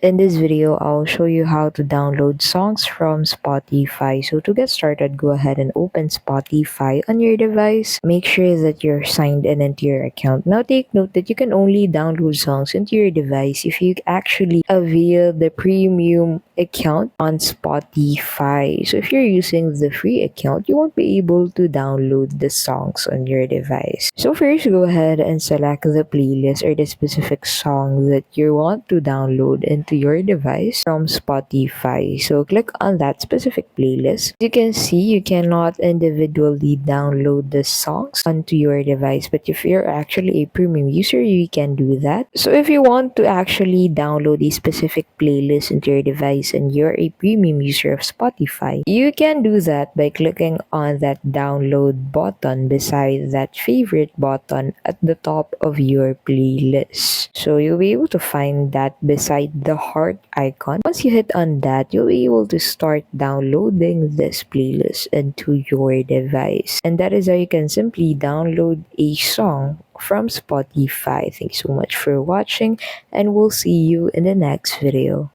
In this video, I'll show you how to download songs from Spotify. So to get started, go ahead and open Spotify on your device. Make sure that you're signed in into your account. Now take note that you can only download songs into your device if you actually avail the premium account on Spotify. So if you're using the free account, you won't be able to download the songs on your device. So first, go ahead and select the playlist or the specific song that you want to download into your device from Spotify. So click on that specific playlist. As you can see, you cannot individually download the songs onto your device, but if you're actually a premium user, you can do that. So if you want to actually download a specific playlist into your device and you're a premium user of Spotify, you can do that by clicking on that download button beside that favorite button at the top of your playlist. So you'll be able to find that beside the heart icon. Once you hit on that, you'll be able to start downloading this playlist into your device. And that is how you can simply download a song from Spotify. Thanks so much for watching, and we'll see you in the next video.